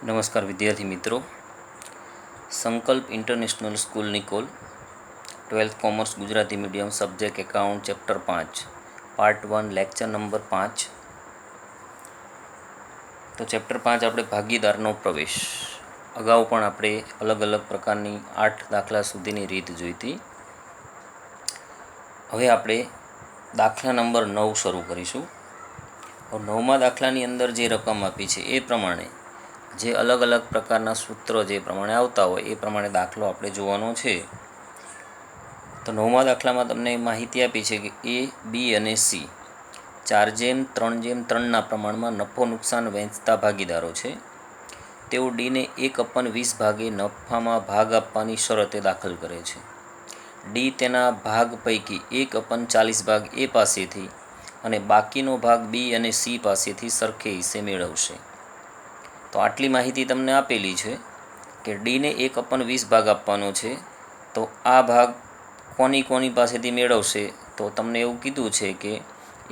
નમસ્કાર વિદ્યાર્થી મિત્રો, સંકલ્પ international school Nikol 12th commerce Gujarati medium subject account chapter 5 part 1 lecture number 5. તો ચેપ્ટર 5 આપણે ભાગીદારનો પ્રવેશ. અગાઉ પણ આપણે અલગ અલગ પ્રકારની 8 દાખલા સુધીની રીત જોઈ હતી. હવે આપણે દાખલા નંબર 9 શરૂ કરીશું. 9મા દાખલાની અંદર જે રકમ આપી છે એ પ્રમાણે જે અલગ અલગ પ્રકારના સૂત્રો જે પ્રમાણે આવતા હોય એ પ્રમાણે દાખલો આપણે જોવાનો છે. તો 9મા દાખલામાં તમને માહિતી આપી છે કે એ, બી અને સી 4:3:3ના પ્રમાણમાં નફો નુકસાન વહેંચતા ભાગીદારો છે. તેઓ ડીને 1/20 ભાગે નફામાં ભાગ આપવાની શરતે દાખલ કરે છે. ડી તેના ભાગ પૈકી 1/40 ભાગ એ પાસેથી અને બાકીનો ભાગ બી અને સી પાસેથી સરખે હિસ્સે મેળવશે. તો આટલી માહિતી તમને આપેલી છે કે ડીને 1/20 ભાગ આપવાનો છે. તો આ ભાગ કોની પાસેથી મેળવશે? તો તમને એવું કીધું છે કે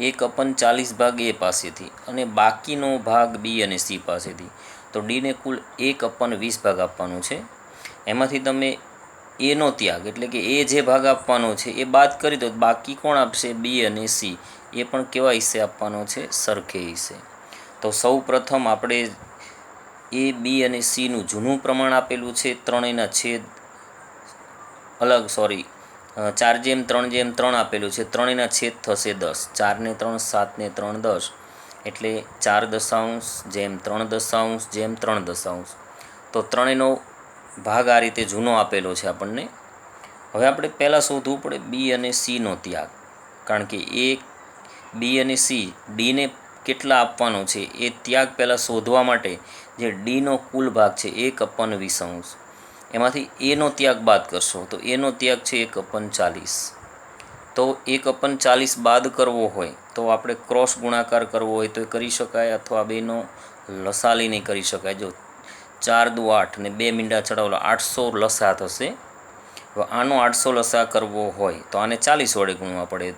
1/40 ભાગ એ પાસેથી અને બાકીનો ભાગ બી અને સી પાસેથી. તો ડીને કુલ 1/20 ભાગ આપવાનો છે. એમાંથી તમે એનો ત્યાગ એટલે કે એ જે ભાગ આપવાનો છે એ બાદ કરી દો, બાકી કોણ આપશે? બી અને સી. એ પણ કેવા હિસ્સે આપવાનો છે? સરખે હિસ્સે. તો સૌ પ્રથમ આપણે એ, બી અને સીનું જૂનું પ્રમાણ આપેલું છે 4:3:3 આપેલું છે. 3/છેદ થશે 10. 4 ને 3 7 ને 3 10 એટલે 4.3.3.3. તો 3નો ભાગ આ રીતે જૂનો આપેલો છે આપણને. હવે આપણે પહેલાં શોધવું પડે બી અને સીનો ત્યાગ, કારણ કે એ, બી અને સી ડીને કેટલા આપવાનો છે એ ત્યાગ પહેલાં શોધવા માટે જે ડીનો કુલ ભાગ છે 1/20, એમાંથી એનો ત્યાગ બાદ કરશો તો એનો ત્યાગ છે 1/40. તો 1/40 બાદ કરવો હોય તો આપણે ક્રોસ ગુણાકાર કરવો હોય તો એ કરી શકાય, અથવા બેનો લસાલી નહીં કરી શકાય. જો 4 દુ 8 ને 2 મીંડા ચડાવેલો 800 લસા થશે. હવે આનો 800 લસા કરવો હોય તો આને 40 વડે ગુણવા પડે.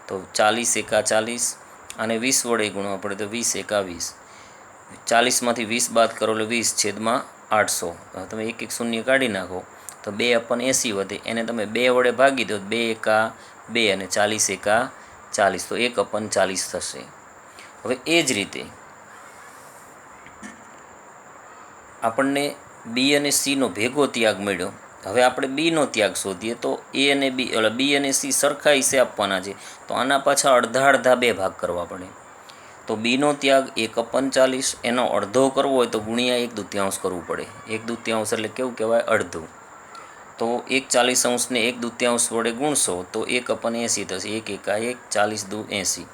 તો 40 એકા 40, આને 20 વડે ગુણવા પડે તો 20 એકા 20. 40માંથી 20 બાદ કરો એટલે 20/800. તમે એક શૂન્ય કાઢી નાખો તો 2/80 વધે. એને તમે 2 વડે ભાગી દો, 2 એકા 2 અને 40 એકા 40, તો 1/40 થશે. હવે એ જ રીતે આપણને બી અને સીનો ભેગો ત્યાગ મળ્યો. હવે આપણે બીનો ત્યાગ શોધીએ તો બી અને સી સરખા હિસ્સે આપવાના છે. તો આના પાછા અડધા 2 ભાગ કરવા પડે. તો બીનો ત્યાગ 1/40, એનો અડધો કરવો હોય તો ગુણ્યા 1/2 કરવું પડે. 1/2 એટલે કેવું કહેવાય? અડધું. તો 1/40 ને 1/2 વડે ગુણશો તો 1/80 થશે. 1 એકા 1, 40 દુ 80.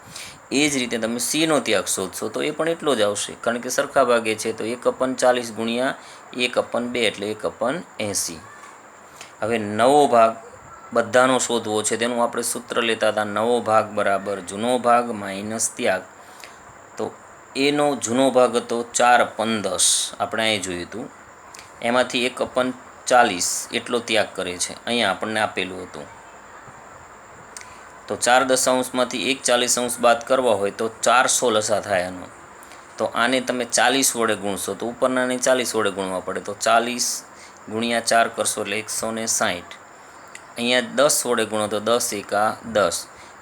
એ જ રીતે તમે સીનો ત્યાગ શોધશો તો એ પણ એટલો જ આવશે, કારણ કે સરખા ભાગે છે. તો 1/40 ગુણ્યા 1/2 એટલે 1/80. હવે નવો ભાગ બધાનો શોધવો છે, તેનું આપણે સૂત્ર લેતા હતા નવો ભાગ બરાબર જૂનો ભાગ માઇનસ ત્યાગ. તો એનો જૂનો ભાગ હતો 4/10, આપણે અહીં જોયું હતું. એમાંથી 1/40 એટલો ત્યાગ કરે છે, અહીંયા આપણને આપેલું હતું. તો 4/10માંથી 1/40 બાદ કરવા હોય તો 400 લસા થાય આનો. તો આને તમે 40 વડે ગુણશો તો ઉપરનાને 40 વડે ગુણવા પડે. તો 40 ગુણ્યા 4 કરશો એટલે 160. અહીંયા 10 વડે ગુણો તો 10 એકા 10.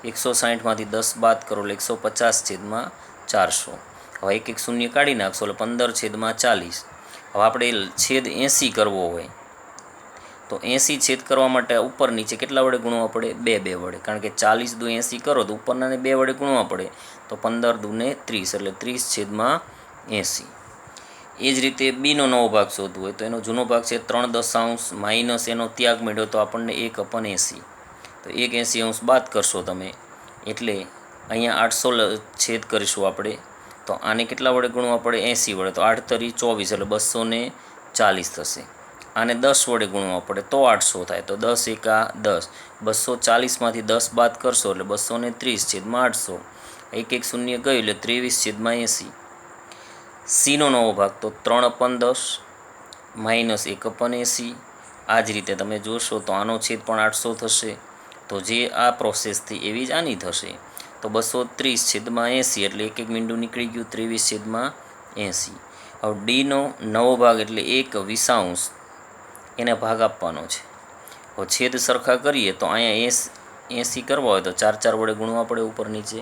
160માંથી 10 બાદ કરો એટલે 150/400. હવે એક શૂન્ય કાઢી નાખશો એટલે 15/40. હવે આપણે છેદ 80 કરવો હોય તો 80 છેદ કરવા માટે ઉપર નીચે કેટલા વડે ગુણવા પડે? 2 વડે, કારણ કે 40 દુ 80 કરો તો ઉપરનાને 2 વડે ગુણવા પડે. તો 15 દુને 30 એટલે 30/80. એ જ રીતે બીનો નવો ભાગ શોધવો હોય તો એનો જૂનો ભાગ છે 3/10 માઇનસ એનો ત્યાગ મળ્યો તો આપણને 1/80. તો 1/80 બાદ કરશો તમે એટલે અહીંયા 800 છેદ કરીશું આપણે. તો આને કેટલા વડે ગુણવા પડે? 80 વડે. તો 8 તરી 24 એટલે 240 થશે. આને 10 વડે ગુણવા પડે તો 800 થાય. તો 10 એકા 10. 240માંથી 10 બાદ કરશો એટલે 230/800. એક શૂન્ય ગયું એટલે 23/80. સીનો નવો ભાગ તો 3/10 માઇનસ 1/80. આ જ રીતે તમે જોશો તો આનો છેદ પણ 800 થશે. તો જે આ પ્રોસેસથી એવી જ આની થશે. તો 230/80 એટલે એક મીંડું નીકળી ગયું 23/80. હવે ડીનો નવો ભાગ એટલે 1/20 એને ભાગ આપવાનો છે. હવે છેદ સરખા કરીએ તો અહીંયા 80 કરવા હોય તો 4 વડે ગુણવા પડે ઉપર નીચે.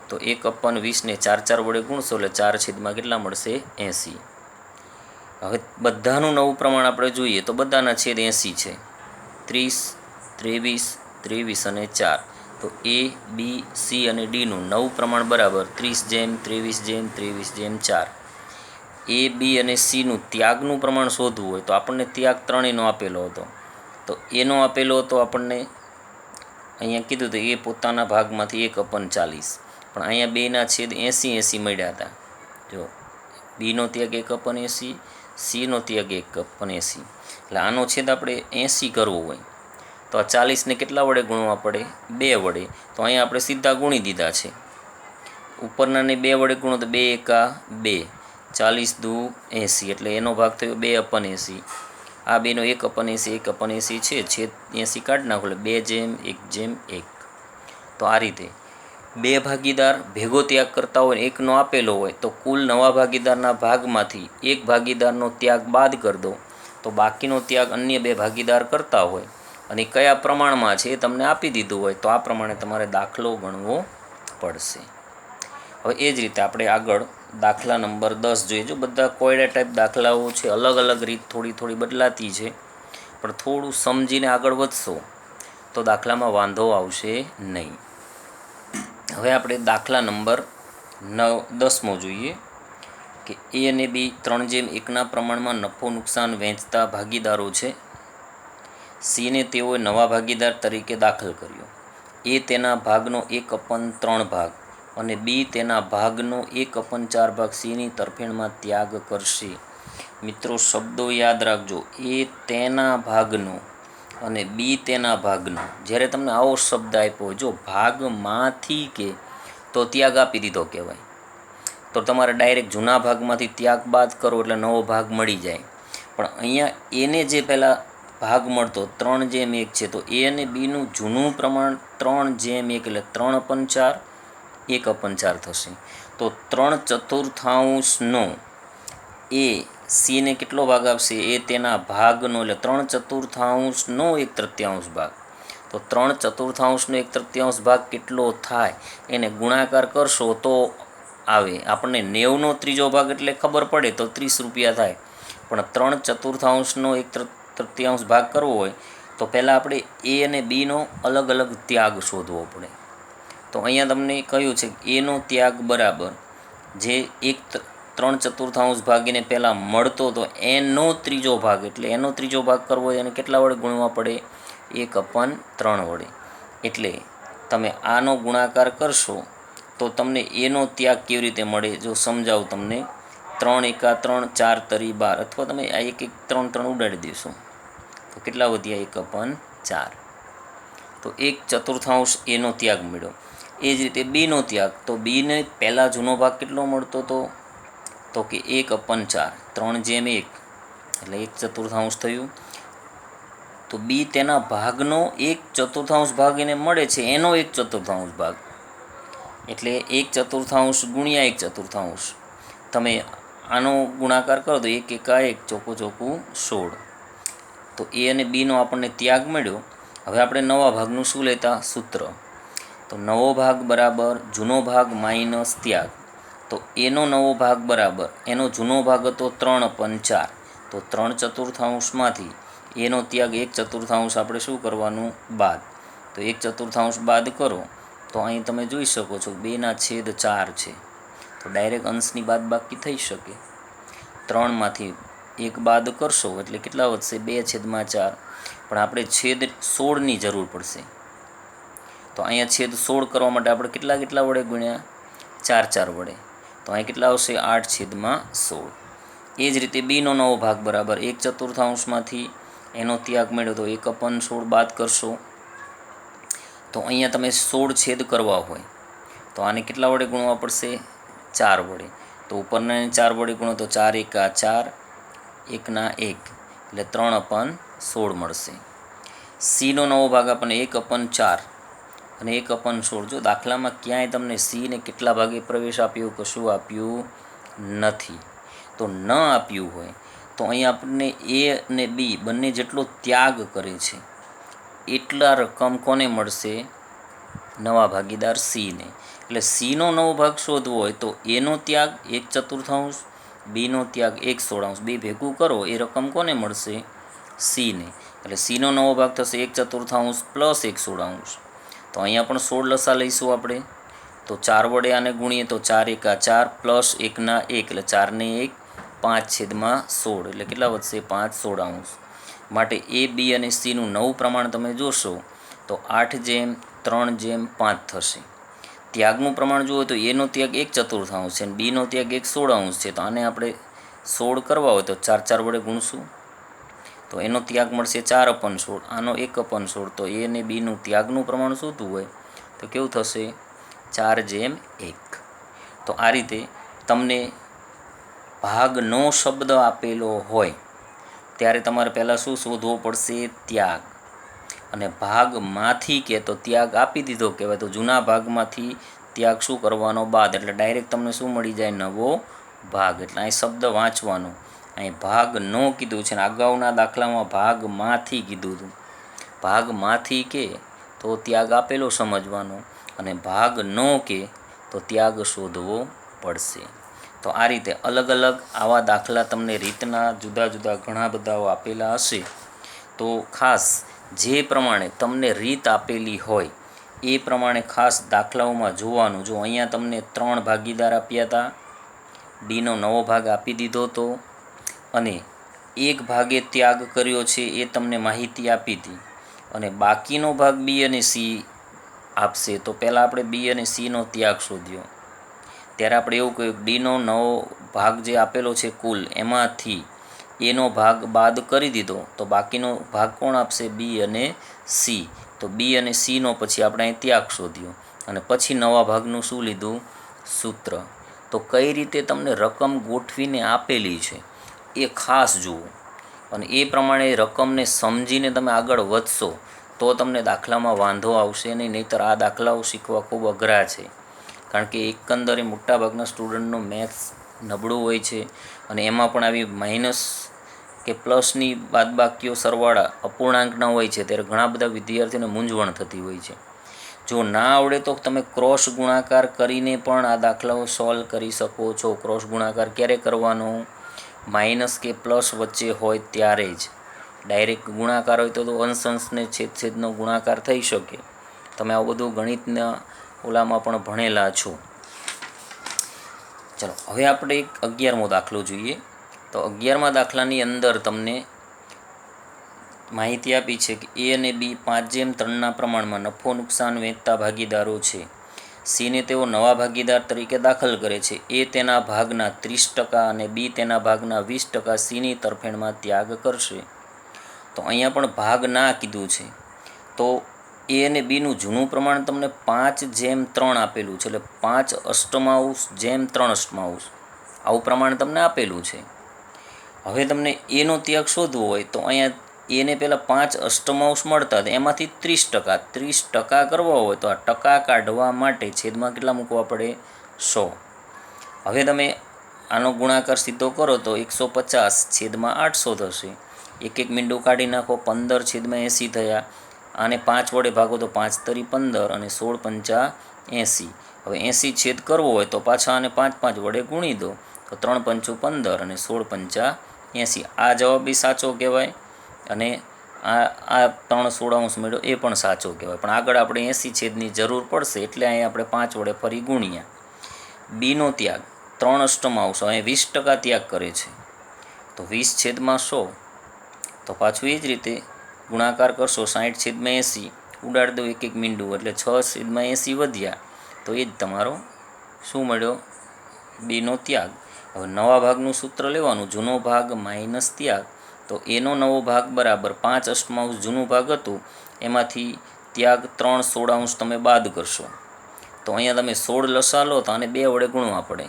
તો 1/20 ને 4 વડે ગુણશો એટલે 4 છેદમાં કેટલા મળશે? 80. હવે બધાનું નવું પ્રમાણ આપણે જોઈએ તો બધાના છેદ 80 છે. 30, 23, 23 અને 4. તો એ, બી, સી અને ડીનું નવું પ્રમાણ બરાબર 30:23:23:4. એ, બી અને સીનું ત્યાગનું પ્રમાણ શોધવું હોય તો આપણને ત્યાગ ત્રણેયનો આપેલો હતો. તો એનો આપેલો હતો આપણને અહીંયા કીધું તો એ પોતાના ભાગમાંથી 1/40. પણ અહીંયા બેના છેદ 80 મળ્યા હતા. જો બીનો ત્યાગ 1/80, સીનો ત્યાગ 1/80. એટલે આનો છેદ આપણે 80 કરવો હોય તો આ 40ને કેટલા વડે ગુણવા પડે? 2 વડે. તો અહીંયા આપણે સીધા ગુણી દીધા છે. ઉપરનાને 2 વડે ગુણો તો 2 એકા 2, 40 દુ 80 એટલે એનો ભાગ થયો 2/80. આ બેનો 1/80 1/80 છે, છેદ 80 કાઢી નાખો એટલે 2:1:1. તો આ રીતે બે ભાગીદાર ભેગો ત્યાગ કરતા હોય એકનો આપેલો હોય તો કુલ નવા ભાગીદારના ભાગમાંથી એક ભાગીદારનો ત્યાગ બાદ કરી દો તો બાકીનો ત્યાગ અન્ય બે ભાગીદાર કરતા હોય અને કયા પ્રમાણમાં છે એ તમને આપી દીધું હોય તો આ પ્રમાણે તમારે દાખલો ગણવો પડશે. હવે એ જ રીતે આપણે આગળ દાખલા નંબર 10 જોઈએ. જો બધા કોયડા ટાઈપ દાખલાઓ છે, અલગ અલગ રીત થોડી બદલાતી છે, પણ થોડું સમજીને આગળ વધશો તો દાખલામાં વાંધો આવશે નહીં. હવે આપણે દાખલા નંબર 10મો જોઈએ કે એ અને બી 3:1 પ્રમાણમાં નફો નુકસાન વહેંચતા ભાગીદારો છે. સીને તેઓએ નવા ભાગીદાર તરીકે દાખલ કર્યો. એ તેના ભાગનો 1/3 ભાગ અને બી તેના ભાગનો 1/4 ભાગ સીની તરફેણમાં ત્યાગ કરશે. મિત્રો શબ્દો યાદ રાખજો, એ તેના ભાગનો અને બી તેના ભાગનો. જ્યારે તમને આવો શબ્દ આપ્યો જો ભાગમાંથી કે તો ત્યાગ આપી દીધો કહેવાય. તો તમારે ડાયરેક્ટ જૂના ભાગમાંથી ત્યાગ બાદ કરો એટલે નવો ભાગ મળી જાય. પણ અહીંયા એને જે પહેલાં ભાગ મળતો 3:1 છે તો એ અને બીનું જૂનું પ્રમાણ 3:1 એટલે 3/4 1/4 થશે. તો 3/4 એ સીને કેટલો ભાગ આપશે? એ તેના ભાગનો એટલે 3/4 1/3 ભાગ. તો 3/4 1/3 ભાગ કેટલો થાય એને ગુણાકાર કરશો તો આવે. આપણને 90નો ત્રીજો ભાગ એટલે ખબર પડે તો 30 રૂપિયા થાય. પણ 3/4 1/3 ભાગ કરવો હોય તો પહેલાં આપણે એ અને બીનો અલગ અલગ ત્યાગ શોધવો પડે. તો અહીંયા તમને કહ્યું છે કે એનો ત્યાગ બરાબર જે 3/4 ભાગ એને પહેલાં મળતો તો એનો ત્રીજો ભાગ એટલે એનો ત્રીજો ભાગ કરવો હોય એને કેટલા વડે ગુણવા પડે? 1/3 વડે. એટલે તમે આનો ગુણાકાર કરશો તો તમને એનો ત્યાગ કેવી રીતે મળે જો સમજાવું તમને. 3 એકા 3, 4 તરી 12 અથવા તમે આ 1 1 3 ઉડાડી દેશો તો કેટલા વધ્યા? 1/4. તો 1/4 એનો ત્યાગ મળ્યો. એ જ રીતે બીનો ત્યાગ, તો બીને પહેલાં જૂનો ભાગ કેટલો મળતો હતો તો કે 1/4 3:1 એટલે 1/4 થયું. તો બી તેના ભાગનો 1/4 ભાગ એને મળે છે એનો 1/4 ભાગ એટલે 1/4 ગુણ્યા 1/4. તમે આનો ગુણાકાર કરો તો 1 એકા 1 ચોખ્ખું 16. તો એ અને બીનો આપણને ત્યાગ મળ્યો. હવે આપણે નવા ભાગનું શું લેતા? સૂત્ર. તો નવો ભાગ બરાબર જૂનો ભાગ માઇનસ ત્યાગ. તો એનો નવો ભાગ બરાબર એનો જૂનો ભાગ હતો 3/4. તો 3/4 એનો ત્યાગ 1/4 આપણે શું કરવાનું? બાદ. તો 1/4 બાદ કરો તો અહીં તમે જોઈ શકો છો 2/4 છે. તો ડાયરેક્ટ અંશની બાદબાકી થઈ શકે. 3માંથી 1 બાદ કરશો એટલે કેટલા વધશે? 2/4. પણ આપણે છેદ 16ની જરૂર પડશે. તો અહીંયા છેદ 16 કરવા માટે આપણે કેટલા વડે ગુણ્યા? 4 વડે. તો અહીં કેટલા આવશે? 8/16. એ જ રીતે બીનો નવો ભાગ બરાબર 1/4 એનો ત્યાગ મળ્યો તો 1/16 બાદ કરશો તો અહીંયા તમે 16 છેદ કરવા હોય તો આને કેટલા વડે ગુણવા પડશે? 4 વડે. તો ઉપરના 4 વડે ગુણો તો 4 એકા 4 1 એટલે 3/16 મળશે. સીનો નવો ભાગ આપણને 1/4 અને 1/16. જો દાખલામાં ક્યાંય તમને સીને કેટલા ભાગે પ્રવેશ આપ્યો? કશું આપ્યું નથી. તો ન આપ્યું હોય તો અહીં આપણને એ અને બી બંને જેટલો ત્યાગ કરે છે એટલા રકમ કોને મળશે? નવા ભાગીદાર સીને. એટલે સીનો નવો ભાગ શોધવો હોય તો એનો ત્યાગ 1/4, બીનો ત્યાગ 1/16, બે ભેગું કરો એ રકમ કોને મળશે? સીને. એટલે સીનો નવો ભાગ થશે 1/4 પ્લસ 1/16. તો અહીંયા પણ 16 લસા લઈશું આપણે. તો 4 વડે આને ગુણીએ તો 4 એકા 4 પ્લસ 1 એટલે 4 ને 1 5/16 એટલે કેટલા વધશે? 5/16. માટે એ બી અને સીનું નવું પ્રમાણ તમે જોશો તો 8/3/5 થશે. ત્યાગનું પ્રમાણ જુઓ તો એનો ત્યાગ 1/4 છે અને બીનો ત્યાગ 1/16 છે. તો આને આપણે 16 કરવા હોય તો 4 4 વડે ગુણશું તો એનો ત્યાગ મળશે 4/16, આનો 1/16. તો એ અને બીનું ત્યાગનું પ્રમાણ શોધવું હોય તો કેવું થશે? 4/1. તો આ રીતે તમને ભાગનો શબ્દ આપેલો હોય ત્યારે તમારે પહેલાં શું શોધવો પડશે? ત્યાગ. અને ભાગમાંથી કે તો ત્યાગ આપી દીધો કહેવાય. તો જૂના ભાગમાંથી ત્યાગ શું કરવાનો? બાદ. એટલે ડાયરેક્ટ તમને શું મળી જાય? નવો ભાગ. એટલે અહીં શબ્દ વાંચવાનો. અહીં ભાગ નો કીધું છે ને અગાઉના દાખલામાં ભાગમાંથી કીધું હતું. ભાગમાંથી કે તો ત્યાગ આપેલો સમજવાનો અને ભાગ નો કે તો ત્યાગ શોધવો પડશે. તો આ રીતે અલગ અલગ આવા દાખલા તમને રીતના જુદા જુદા ઘણા બધા આપેલા હશે. તો ખાસ જે પ્રમાણે તમને રીત આપેલી હોય એ પ્રમાણે ખાસ દાખલાઓમાં જોવાનું. જો અહીંયા તમને 3 ભાગીદાર આપ્યા હતા, ડીનો નવો ભાગ આપી દીધો હતો અને 1 ભાગે ત્યાગ કર્યો છે એ તમને માહિતી આપી હતી અને બાકીનો ભાગ બી અને સી આપશે. તો પહેલાં આપણે બી અને સીનો ત્યાગ શોધ્યો. ત્યારે આપણે એવું કહ્યું ડીનો નવો ભાગ જે આપેલો છે કુલ એમાંથી એનો ભાગ બાદ કરી દીધો તો બાકીનો ભાગ કોણ આપશે? બી અને સી. તો બી અને સીનો પછી આપણે અહીં ત્યાગ શોધ્યો અને પછી નવા ભાગનું શું લીધું? સૂત્ર. તો કઈ રીતે તમને રકમ ગોઠવીને આપેલી છે એ ખાસ જુઓ અને એ પ્રમાણે રકમને સમજીને તમે આગળ વધશો તો તમને દાખલામાં વાંધો આવશે નહીં. નહીંતર આ દાખલાઓ શીખવા ખૂબ અઘરા છે. કારણ કે એકંદરે મોટાભાગના સ્ટુડન્ટનો મેથ્સ નબળું હોય છે અને એમાં પણ આવી માઇનસ કે પ્લસની બાદબાકીઓ સરવાળા અપૂર્ણાંકના હોય છે ત્યારે ઘણા બધા વિદ્યાર્થીઓને મૂંઝવણ થતી હોય છે. જો ના આવડે તો તમે ક્રોસ ગુણાકાર કરીને પણ આ દાખલાઓ સોલ્વ કરી શકો છો. ક્રોસ ગુણાકાર ક્યારે કરવાનો? માઇનસ કે પ્લસ વચ્ચે હોય ત્યારે જ. ડાયરેક્ટ ગુણાકાર હોય તો અંશ અંશને છેદ છેદનો ગુણાકાર થઈ શકે. તમે આવું બધું ગણિતના ઓલામાં પણ ભણેલા છો. ચલો હવે આપણે એક 11મો દાખલો જોઈએ. તો 11મા દાખલાની અંદર તમને માહિતી આપી છે કે એ અને બી 5/3ના પ્રમાણમાં નફો નુકસાન વહેંચતા ભાગીદારો છે. સીને તેઓ નવા ભાગીદાર તરીકે દાખલ કરે છે. એ તેના ભાગના 30% અને બી તેના ભાગના 20% સીની તરફેણમાં ત્યાગ કરશે. તો અહીંયા પણ ભાગ ના કીધું છે. તો એ અને બીનું જૂનું પ્રમાણ તમને 5/3 આપેલું છે. એટલે 5/3 આવું પ્રમાણ તમને આપેલું છે. હવે તમને એનો ત્યાગ શોધવો હોય તો અહીંયા એને પહેલાં 5/8 મળતા હતા એમાંથી 30% કરવા હોય તો આ ટકા કાઢવા માટે છેદમાં કેટલા મૂકવા પડે? 100. હવે તમે આનો ગુણાકાર સીધો કરો તો 150/800 થશે. એક એક મીંડું કાઢી નાખો. 15/80 થયા. આને 5 વડે ભાગો તો 5 તરી 15 અને 16 પંચા 80. હવે 80 છેદ કરવો હોય તો પાછા આને 5 5 વડે ગુણી દો તો 3 પંચું 15 અને 16 પંચા 80. આ જવાબ બી સાચો કહેવાય અને આ 3/16 મેળવ્યો એ પણ સાચો કહેવાય. પણ આગળ આપણે 80 છેદની જરૂર પડશે એટલે અહીં આપણે 5 વડે ફરી ગુણ્યા. બીનો ત્યાગ 3/8 અહીં 20% ત્યાગ કરે છે તો 20/100. તો પાછું એ જ રીતે ગુણાકાર કરશો 60/80 ઉડાડી દો એક એક મીંડું એટલે 6/80 વધ્યા. તો એ જ તમારો શું મળ્યો? બીનો ત્યાગ. હવે નવા ભાગનું સૂત્ર લેવાનું. જૂનો ભાગ માઇનસ ત્યાગ. તો એનો નવો ભાગ બરાબર 5/8 જૂનું ભાગ હતું એમાંથી ત્યાગ 3/16 તમે બાદ કરશો. તો અહીંયા તમે 16 લસા લો તો આને 2 વડે ગુણવા પડે.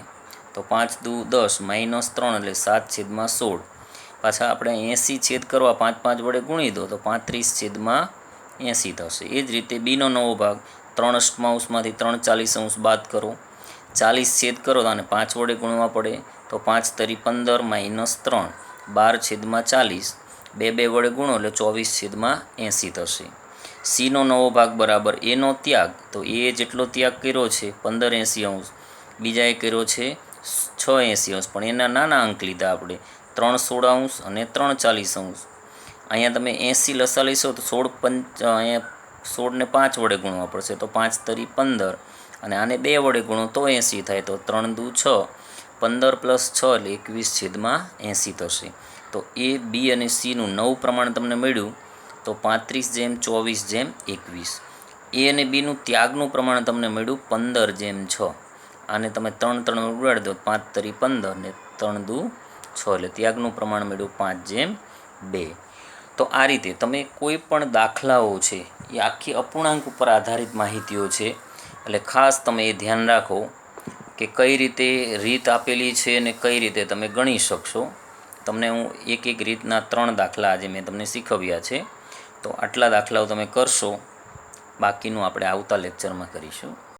તો 5 દુ 10 -3 એટલે 7/16. પાછા આપણે 80 છેદ કરવા 5 5 વડે ગુણી દો તો 35/80 થશે. એ જ રીતે બીનો નવો ભાગ 3/8 3/40 બાદ કરો. 40 છેદ કરો તો આને 5 વડે ગુણવા પડે, તો 5 તરી 15 માઇનસ 3 12/40, 2 વડે ગુણો એટલે 24/80 થશે. સીનો નવો ભાગ બરાબર એનો ત્યાગ, તો એ જેટલો ત્યાગ કર્યો છે 15/80, બીજાએ કર્યો છે 6/80, પણ એના નાના અંક લીધા આપણે 3/16 અને 3/40. અહીંયા તમે 80 લસા લેશો તો અહીંયા 16ને 5 વડે ગુણવા પડશે, તો 5 તરી 15, અને આને 2 વડે ગુણો તો 80 થાય, તો 3 દુ 6, 15 + 6 એટલે 21/80 થશે. તો એ, બી અને સીનું નવું પ્રમાણ તમને મળ્યું, તો 35/24/21. એ અને બીનું ત્યાગનું પ્રમાણ તમને મળ્યું 15/6. આને તમે 3 ઉડાડી દો, 5 તરી 15 ને 3 દુ 6, એટલે ત્યાગનું પ્રમાણ મળ્યું 5/2. તો આ રીતે તમે કોઈ પણ દાખલાઓ છે એ આખી અપૂર્ણાંક ઉપર આધારિત માહિતીઓ છે, એટલે ખાસ તમે એ ધ્યાન રાખો કે કઈ રીતે રીત આપેલી છે અને કઈ રીતે તમે ગણી શકશો. તમને હું એક રીતના 3 દાખલા આજે મેં તમને શીખવ્યા છે, તો આટલા દાખલાઓ તમે કરશો, બાકીનું આપણે આવતા લેક્ચરમાં કરીશું.